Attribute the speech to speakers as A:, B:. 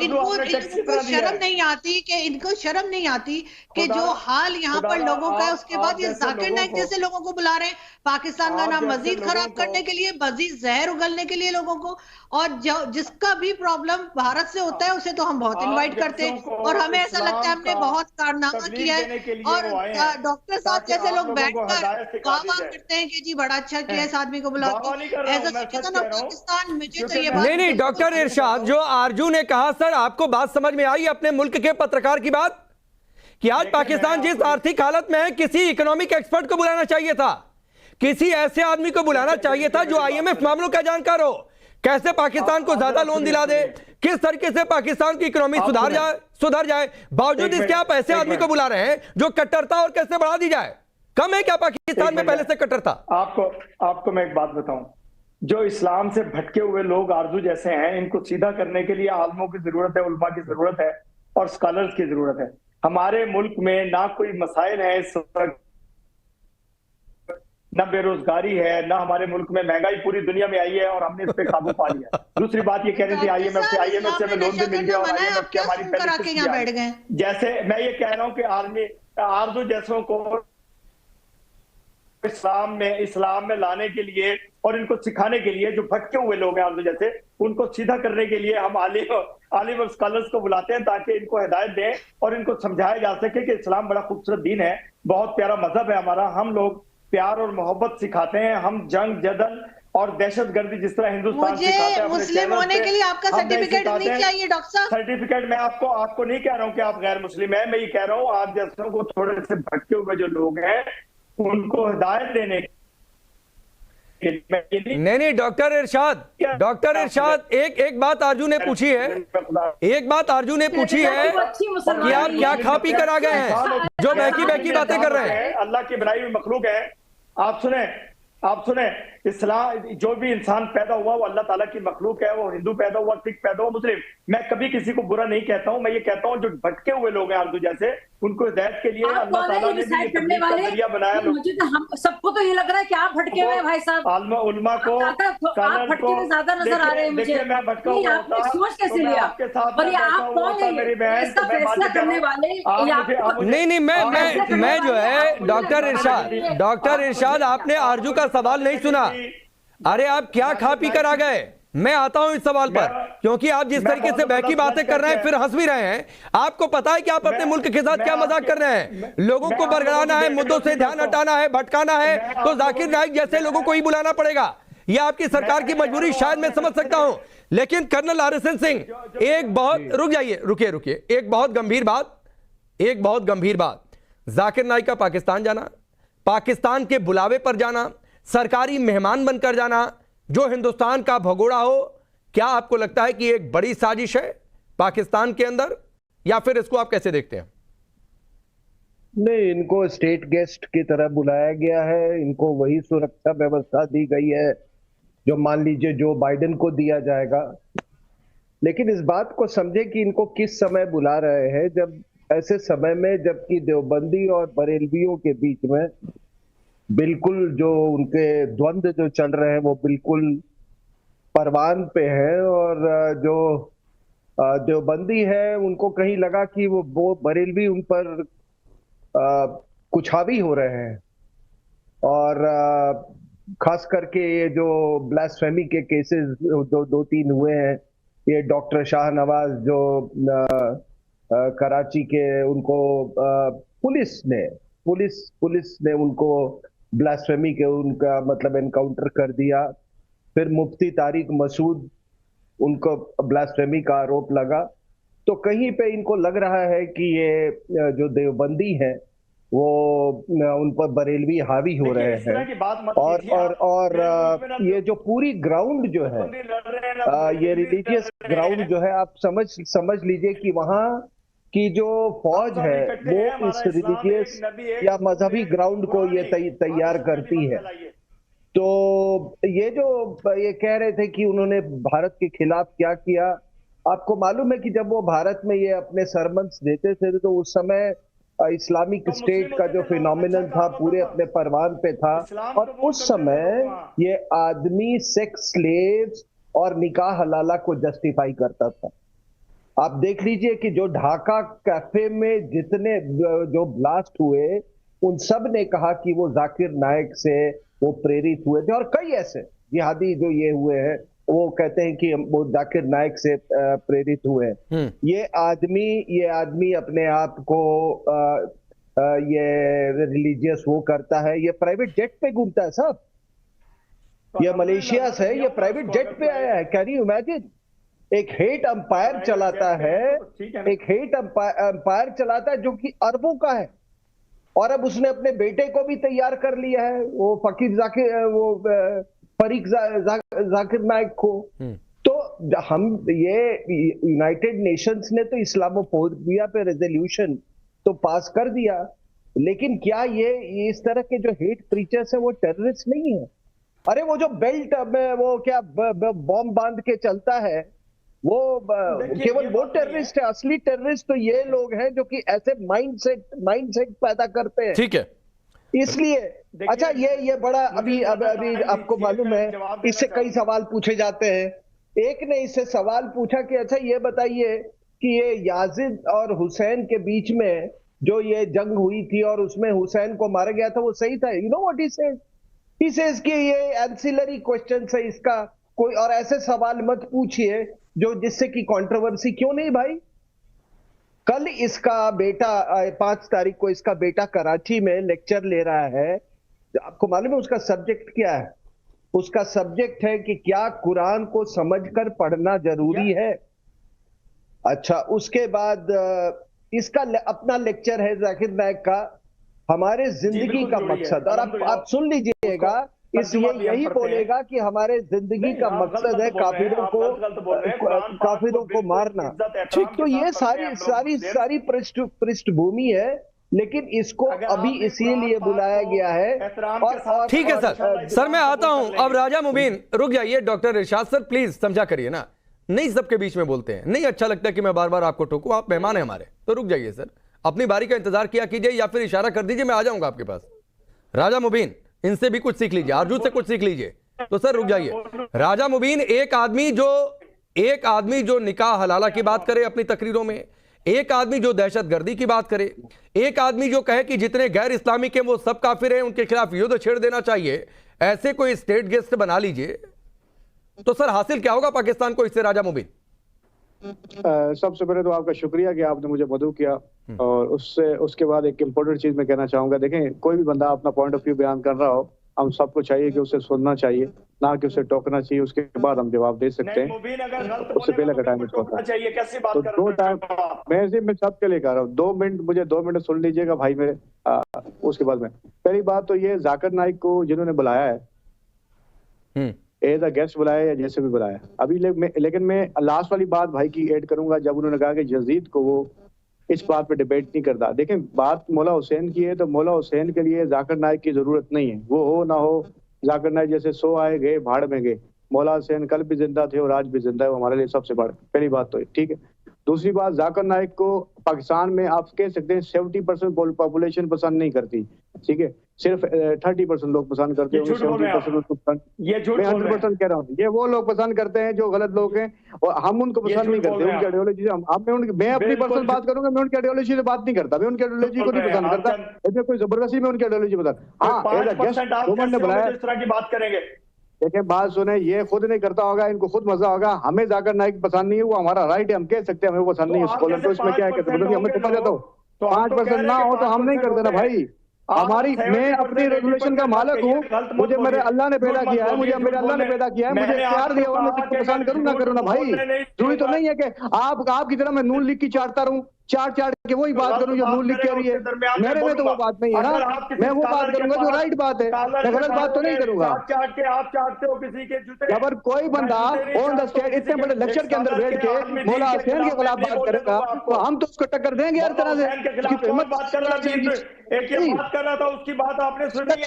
A: इनको शर्म नहीं आती कि जो हाल यहाँ पर लोगों का है, उसके बाद ये जाकिर नाइक जैसे लोगों को बुला रहे हैं पाकिस्तान का नाम मजीद खराब करने के लिए, मजीद जहर उगलने के लिए लोगों को। और जो जिसका भी प्रॉब्लम भारत से होता है उसे तो हम बहुत इनवाइट करते हैं, और हमें ऐसा लगता है हमने बहुत कारनामा किया है। और डॉक्टर साहब जैसे लोग बैठकर वाह करते हैं कि जी बड़ा अच्छा किया इस आदमी को बुला के। As a citizen of Pakistan मुझे तो ये बात
B: नहीं डॉक्टर इरशाद, जो आरजू ने कहा सर, आपको बात समझ में आई अपने मुल्क के पत्रकार की बात, कि आज पाकिस्तान जिस आर्थिक हालत में है किसी इकोनॉमिक एक्सपर्ट को बुलाना चाहिए था, किसी ऐसे आदमी को बुलाना चाहिए था जो आईएमएफ मामलों का जानकार हो, कैसे पाकिस्तान को ज्यादा लोन दिला दे, किस तरीके से पाकिस्तान की इकोनॉमी सुधर जाए। बावजूद इसके आप ऐसे आदमी को बुला रहे हैं जो कट्टरता और कैसे बढ़ा दी जाए। कम है क्या पाकिस्तान में पहले से कट्टरता?
C: आपको मैं एक बात बताऊं, जो इस्लाम से भटके हुए लोग आरजू जैसे हैं, इनको सीधा करने के लिए आलमों की जरूरत है, उलमा की जरूरत है और स्कॉलर्स की जरूरत है। हमारे मुल्क में ना कोई मसाइल है इस वक्त, ना बेरोजगारी है, ना हमारे मुल्क में महंगाई पूरी दुनिया में आई है और हमने इस पे काबू पा लिया। दूसरी बात ये कह रही थी आईएमएफ से हमें लोन भी मिल गया और आईएमएफ के हमारी पहले, जैसे मैं ये कह रहा हूं कि आरजू जैसों को इस्लाम में लाने के लिए और इनको सिखाने के लिए, जो भटके हुए लोग हैं आरजू जैसे, उनको सीधा करने के लिए हम आलिम और स्कॉलर्स को बुलाते हैं ताकि इनको हिदायत दें और इनको समझाया जा सके कि इस्लाम बड़ा खूबसूरत दीन है, बहुत प्यारा मजहब है हमारा। हम लोग प्यार और मोहब्बत सिखाते हैं, हम जंग जदल और दहशतगर्दी जिस तरह हिंदुस्तान सिखाते हैं।
A: मुस्लिम होने के लिए आपका सर्टिफिकेट नहीं चाहिए डॉक्टर साहब?
C: सर्टिफिकेट मैं आपको नहीं कह रहा हूँ कि आप गैर मुस्लिम है, मैं ये कह रहा हूँ आप जैसों को थोड़े से भटके हुए जो लोग हैं उनको हिदायत देने के।
B: नहीं डॉक्टर इरशाद, एक बात आरजू ने पूछी है, कि आप क्या खा पी कर आ गए हैं जो बहकी बातें कर रहे हैं?
C: अल्लाह की बनाई हुई मखलूक है। आप सुने इस्लाम, जो भी इंसान पैदा हुआ वो अल्लाह ताला की मखलूक है, वो हिंदू पैदा हुआ, सिख पैदा हुआ, मुस्लिम, मैं कभी किसी को बुरा नहीं कहता हूं। मैं ये कहता हूं जो भटके हुए लोग हैं आरजू जैसे, उनको हिदायत के लिए अल्लाह ताला ने जरिया बनाया।
D: मुझे तो हम सबको तो ये लग रहा है कि आप भटके हुए भाई साहब।
C: उलमा को
D: आप भटके हुए ज्यादा नजर आ रहे हैं मुझे।
C: मैं भटका हुआ
D: आपने सोच कैसे लिया?
C: आपके साथ
D: और ये आप कौन है
C: मेरी बहन?
D: इसका फैसला करने वाले?
B: नहीं मैं जो है डॉक्टर इरशाद आपने आरजू का सवाल नहीं सुना। अरे आप क्या खा पी कर आ गए? मैं आता हूं इस सवाल पर, क्योंकि आप जिस तरीके से बहकी बातें कर रहे हैं फिर हंस भी रहे हैं। आपको पता है कि आप अपने मुल्क के साथ क्या मजाक कर रहे हैं? लोगों को बरगलाना है, मुद्दों से ध्यान हटाना है, भटकाना है, तो जाकिर नाइक जैसे लोगों को ही बुलाना पड़ेगा। यह आपकी सरकार की मजबूरी शायद मैं समझ सकता हूं, लेकिन कर्नल आरएसएन सिंह एक बहुत रुकिए एक बहुत गंभीर बात, जाकिर नाइक का पाकिस्तान जाना, पाकिस्तान के बुलावे पर जाना, सरकारी मेहमान बनकर जाना, जो हिंदुस्तान का भगोड़ा हो, क्या आपको लगता है कि एक बड़ी साजिश है पाकिस्तान के अंदर, या फिर इसको आप कैसे देखते हैं?
E: नहीं, इनको स्टेट गेस्ट की तरह बुलाया गया है, इनको वही सुरक्षा व्यवस्था दी गई है जो मान लीजिए जो बाइडेन को दिया जाएगा। लेकिन इस बात को समझे कि इनको किस समय बुला रहे हैं, जब ऐसे समय में जबकि देवबंदी और बरेलवियों के बीच में बिल्कुल जो उनके द्वंद्व जो चल रहे हैं वो बिल्कुल परवान पे है, और जो देवबंदी है उनको कहीं लगा कि वो बरेलवी उन पर कुछ हावी हो रहे हैं, और खास करके ये जो ब्लास्फेमी के केसेस दो तीन हुए हैं, ये डॉक्टर शाहनवाज जो कराची के, उनको पुलिस ने उनको ब्लास्फेमी के उनका मतलब एनकाउंटर कर दिया। फिर मुफ्ती तारिक मसूद, उनको ब्लास्फेमी का आरोप लगा। तो कहीं पे इनको लग रहा है कि ये जो देवबंदी है वो उन पर बरेलवी हावी हो रहे हैं, और ये जो पूरी ग्राउंड जो है, ये रिलीजियस ग्राउंड जो है, आप समझ लीजिए कि वहाँ की जो फौज है वो इस रिलीजियस या मजहबी ग्राउंड को ये तैयार करती है। तो ये जो ये कह रहे थे कि उन्होंने भारत के खिलाफ क्या किया, आपको मालूम है कि जब वो भारत में ये अपने सरमन्स देते थे तो उस समय इस्लामिक स्टेट का जो फिनोमिनन था पूरे अपने परवान पे था, और उस समय ये आदमी सेक्स स्लेव्स और निकाह हलाला को जस्टिफाई करता था। आप देख लीजिए कि जो ढाका कैफे में जितने जो ब्लास्ट हुए, उन सब ने कहा कि वो जाकिर नायक से वो प्रेरित हुए थे, और कई ऐसे जिहादी जो ये हुए हैं वो कहते हैं कि वो जाकिर नायक से प्रेरित हुए हैं। ये आदमी अपने आप को ये रिलीजियस वो करता है, ये प्राइवेट जेट पे घूमता है साहब, ये मलेशिया से ये प्राइवेट जेट पे आया है। Can you imagine? एक हेट अंपायर चलाता है, एक हेट अंपायर चलाता है जो कि अरबों का है, और अब उसने अपने बेटे को भी तैयार कर लिया है, वो फरीक जाकिर नायक को। तो हम ये यूनाइटेड नेशंस ने तो इस्लामोफोबिया पे रेजोल्यूशन तो पास कर दिया, लेकिन क्या ये इस तरह के जो हेट प्रीचर्स है वो टेररिस्ट नहीं है? अरे वो जो बेल्ट में वो क्या बॉम्ब बांध के चलता है, वो केवल वो टेररिस्ट है? असली टेररिस्ट तो ये लोग हैं जो कि ऐसे माइंडसेट पैदा करते हैं।
B: ठीक है,
E: इसलिए अच्छा ये बड़ा अभी आपको मालूम है, इससे कई सवाल पूछे जाते हैं। एक ने इससे सवाल पूछा कि अच्छा ये बताइए कि ये याजिद और हुसैन के बीच में जो ये जंग हुई थी और उसमें हुसैन को मारा गया था, वो सही था? You know what he said? He says कि ये एंसिलरी क्वेश्चन है, इसका कोई और ऐसे सवाल मत पूछिए जो जिससे कि कंट्रोवर्सी। क्यों नहीं भाई? कल इसका बेटा 5 तारीख को इसका बेटा कराची में लेक्चर ले रहा है। आपको मालूम है उसका सब्जेक्ट क्या है? उसका सब्जेक्ट है कि क्या कुरान को समझकर पढ़ना जरूरी है। अच्छा, उसके बाद इसका अपना लेक्चर है जाकिर नायक का, हमारे जिंदगी का मकसद। और आप सुन लीजिएगा, इसलिए यही बोलेगा कि हमारे जिंदगी का मकसद है काफिरों को मारना। ठीक, तो ये सारी पृष्ठभूमि है, लेकिन इसको अभी इसीलिए बुलाया गया है। और
B: ठीक है सर मैं आता हूं। अब राजा मुबीन रुक जाइए। डॉक्टर इरशाद सर प्लीज समझा करिए ना, नहीं सबके बीच में बोलते हैं, नहीं अच्छा लगता कि मैं बार बार आपको टोकूं, आप मेहमान हैं हमारे, तो रुक जाइए सर, अपनी बारी का इंतजार किया कीजिए या फिर इशारा कर दीजिए, मैं आ जाऊंगा आपके पास। राजा मुबीन इनसे भी कुछ सीख लीजिए, अर्जुन से कुछ सीख लीजिए। तो सर रुक जाइए। राजा मुबीन, एक आदमी जो निकाह हलाला की बात करे अपनी तकरीरों में, एक आदमी जो दहशतगर्दी की बात करे, एक आदमी जो कहे कि जितने गैर इस्लामिक हैं वो सब काफिर हैं, उनके खिलाफ युद्ध छेड़ देना चाहिए, ऐसे कोई स्टेट गेस्ट बना लीजिए, तो सर हासिल क्या होगा पाकिस्तान को इससे? राजा मुबीन,
F: सबसे पहले तो आपका शुक्रिया कि आपने मुझे मदऊ किया, और उसके बाद एक इम्पोर्टेंट चीज मैं कहना चाहूंगा। देखें, कोई भी बंदा अपना पॉइंट ऑफ व्यू बयान कर रहा हो, हम सबको चाहिए कि उसे सुनना चाहिए, ना कि उसे टोकना चाहिए। उसके बाद हम जवाब दे सकते हैं, उससे पहले का टाइम होता है। तो 2 टाइम मैं सबके लिए कह रहा हूँ, 2 मिनट मुझे 2 मिनट सुन लीजिएगा भाई मेरे। उसके बाद में पहली बात तो ये, जाकिर नाइक को जिन्होंने बुलाया है एज अ गेस्ट बुलाया या जैसे भी बुलाया अभी, लेकिन मैं लास्ट वाली बात भाई की ऐड करूंगा, जब उन्होंने कहा कि यजीद को वो इस बात पे डिबेट नहीं करता। देखें, बात मौला हुसैन की है, तो मौला हुसैन के लिए जाकिर नाइक की जरूरत नहीं है। वो हो ना हो, जाकिर नाइक जैसे 100 आए गए भाड़ में गए, मौला हुसैन कल भी जिंदा थे और आज भी जिंदा है, वो हमारे लिए सबसे बड़ा। पहली बात तो ठीक है। दूसरी बात, जाकिर नाइक को पाकिस्तान में आप कह सकते हैं 70% पॉपुलेशन पसंद नहीं करती, ठीक है, सिर्फ 30% लोग पसंद करते हैं। 70% मैं 100% कह रहा हूँ, ये वो लोग पसंद करते हैं जो गलत लोग हैं, और हम उनको पसंद नहीं करते। उनकी आइडियोलॉजी मैं अपनी पर्सनल बात करूंगा, मैं उनकी आइडियोलॉजी से बात नहीं करता, मैं उनकी आइडियोलॉजी को नहीं पसंद करता, इसमें कोई जबरदस्ती में उनकी आइडियोलॉजी पसंद। हाँ, गवर्नमेंट ने बुलाया, इस तरह की बात करेंगे। देखिए, बात सुने, ये खुद नहीं करता होगा, इनको खुद मजा होगा। हमें जाकिर नाइक पसंद नहीं है, वो हमारा राइट है, हम कह सकते हैं हमें पसंद नहीं है। स्कॉलर को इसमें क्या है, हमें पता जाता हो 5% ना हो तो हम नहीं करते ना भाई। हमारी, मैं अपनी रेगुलेशन का मालिक हूँ, मुझे मेरे अल्लाह ने पैदा किया है, मुझे मेरे अल्लाह ने पैदा किया है, मुझे इख्तियार दिया हुआ, मैं किसको पसंद करूँ ना करूँ ना भाई। जरूरी तो नहीं है कि आपकी तरह मैं नून लिख की चाटता रहूँ, चाट के वही बात करूं जो नून लिख कह रही है। मेरे में तो वो बात नहीं है ना, मैं वो बात करूंगा जो राइट बात है, मैं गलत बात तो नहीं करूंगा।
C: आप चाटते हो किसी के जूते।
F: अगर कोई बंदा ऑन द स्टेज इतने बड़े लेक्चर के अंदर बैठ के मौला हुसैन के खिलाफ बात करेगा, तो हम तो उसको टक्कर देंगे हर तरह से।
C: बात कर रहा था, उसकी बात आपने सुनी।